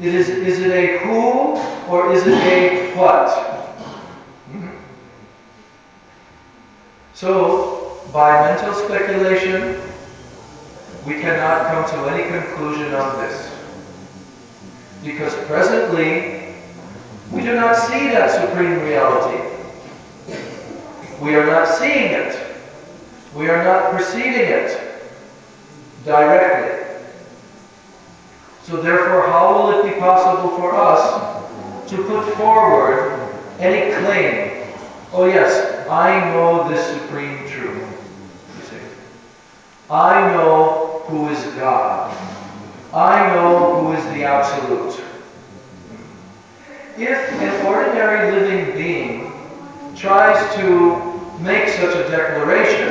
Is it a who or is it a what? So, by mental speculation, we cannot come to any conclusion on this. Because presently, we do not see that supreme reality. We are not seeing it. We are not perceiving it directly. So therefore, how will it be possible for us to put forward any claim? Oh yes, I know this supreme truth. You see, I know who is God. I know who is the Absolute. If an ordinary living being tries to make such a declaration,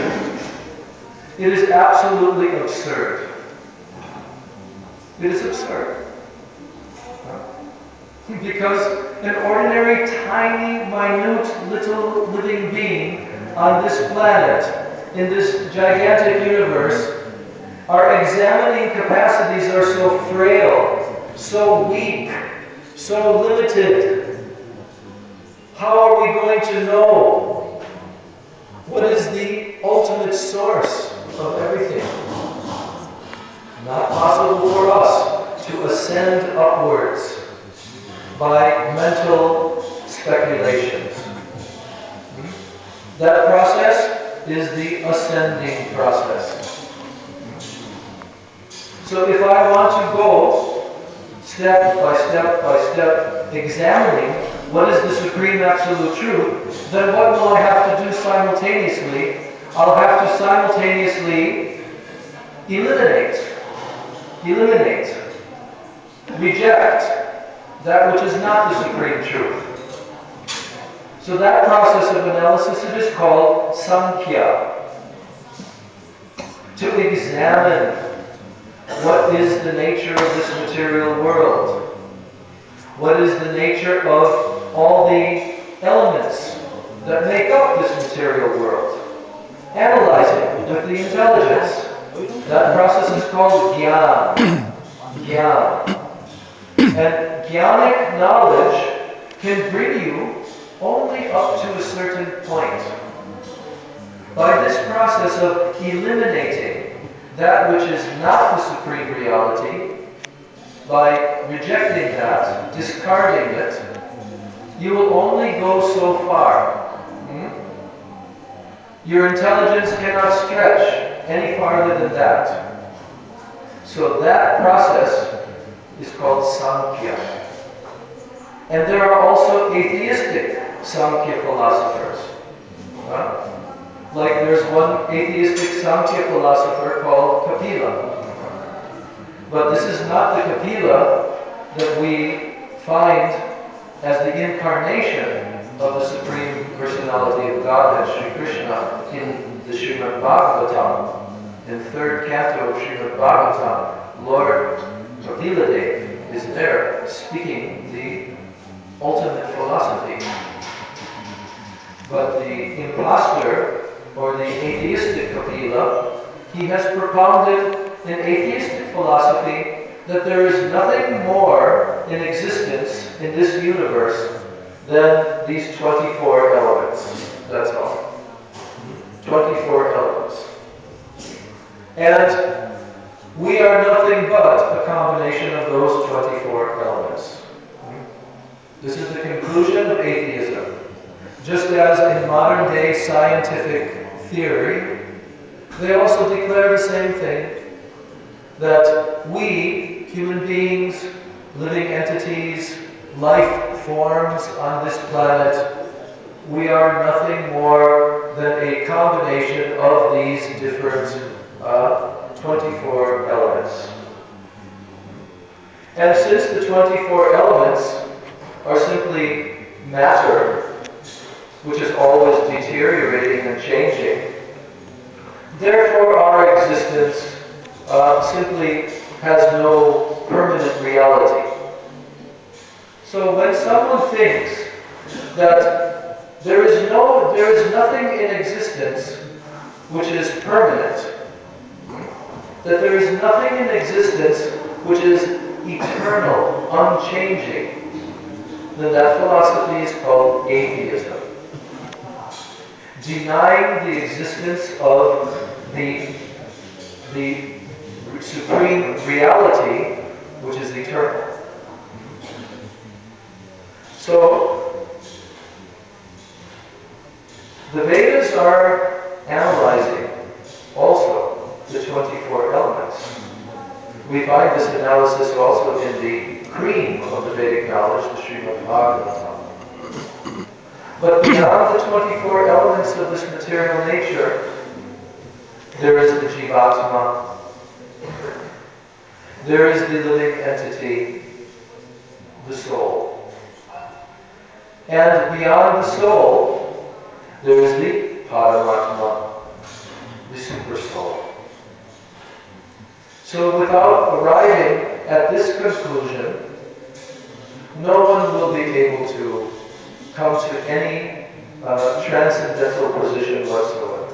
it is absolutely absurd. It is absurd. Because an ordinary, tiny, minute, little living being on this planet, in this gigantic universe, our examining capacities are so frail, so weak, so limited. How are we going to know what is the ultimate source of everything? Not possible for us to ascend upwards by mental speculations. That process is the ascending process. So if I want to go step by step by step examining what is the supreme absolute truth, then what will I have to do simultaneously? I'll have to simultaneously eliminate, reject that which is not the supreme truth. So that process of analysis, it is called Sankhya. To examine what is the nature of this material world. What is the nature of all the elements that make up this material world. Analyze it with the intelligence. That process is called Jnana. And jnanic knowledge can bring you only up to a certain point. By this process of eliminating that which is not the supreme reality, by rejecting that, discarding it, you will only go so far. Your intelligence cannot stretch any farther than that. So that process is called Sankhya. And there are also atheistic Sankhya philosophers. Like there's one atheistic Sankhya philosopher called Kapila. But this is not the Kapila that we find as the incarnation of the Supreme Personality of Godhead, Sri Krishna, in the Srimad Bhagavatam. In the third canto of Srimad Bhagavatam, Lord Kapila Dev is there speaking the ultimate philosophy. But the impostor, or the atheistic Kapila, he has propounded an atheistic philosophy that there is nothing more in existence in this universe than these 24 elements. That's all. 24 elements. And we are nothing but a combination of those 24 elements. This is the conclusion of atheism. Just as in modern day scientific theory, they also declare the same thing, that we, human beings, living entities, life forms on this planet, we are nothing more than a combination of these different 24 elements. And since the 24 elements are simply matter, which is always deteriorating and changing, therefore our existence simply has no permanent reality. So when someone thinks that there is nothing in existence which is permanent, that there is nothing in existence which is eternal, unchanging, then that philosophy is called atheism. Denying the existence of the supreme reality, which is eternal. So, the Vedas are analyzing also the 24 elements. We find this analysis also in the cream of the Vedic knowledge, the Srimad Bhagavatam. But beyond the 24 elements of this material nature, there is the Jivatma, there is the living entity, the soul. And beyond the soul, there is the Paramatma, the super soul. So without arriving at this conclusion, no one will be able to come to any transcendental position whatsoever.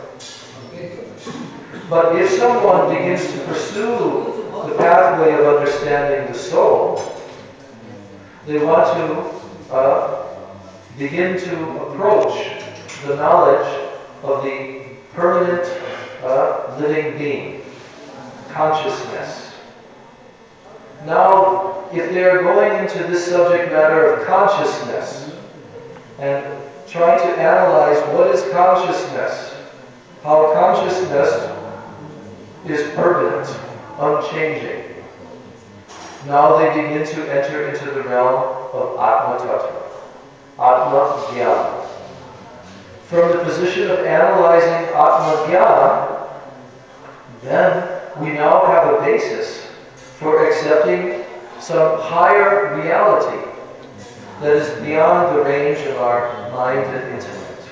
But if someone begins to pursue the pathway of understanding the soul, they want to begin to approach the knowledge of the permanent living being, consciousness. Now, if they are going into this subject matter of consciousness and trying to analyze what is consciousness, how consciousness is permanent, unchanging, now they begin to enter into the realm of Atma Tattva, Atma Jnana. From the position of analyzing Atma Jnana, then we now have a basis for accepting some higher reality that is beyond the range of our mind and intellect.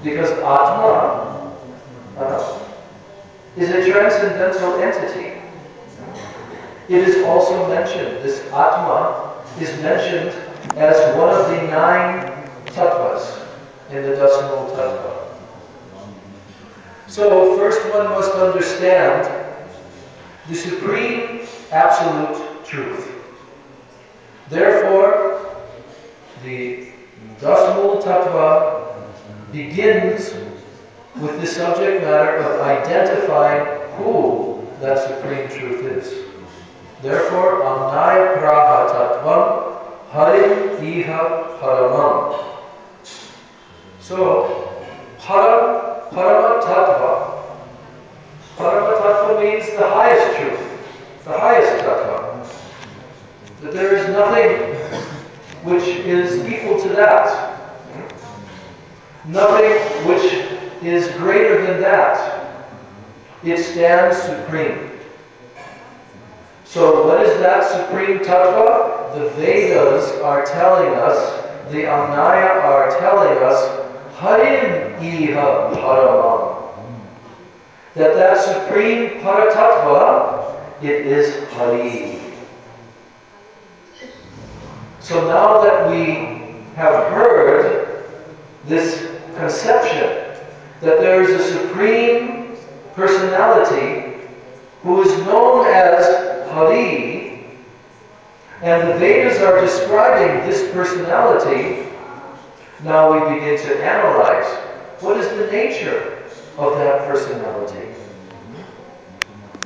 Because Atma is a transcendental entity. It is also mentioned, this Atma is mentioned as one of the 9 tattvas in the Dasa tattva. So first one must understand the supreme absolute truth. Therefore, the Dasa tattva begins with the subject matter of identifying who that supreme truth is. Therefore, Amnaya Praha Tattvam Harim Iha Paramam. So, Parama tattva. Parama tattva means the highest truth, the highest tattva. That there is nothing which is equal to that. Nothing which is greater than that. It stands supreme. So what is that supreme tattva? The Vedas are telling us, the Amnaya are telling us, Harim Iha Paramam. That supreme Paratattva, it is Hari. So now that we have heard this conception that there is a supreme personality who is known as Hari, and the Vedas are describing this personality, now we begin to analyze what is the nature of that personality.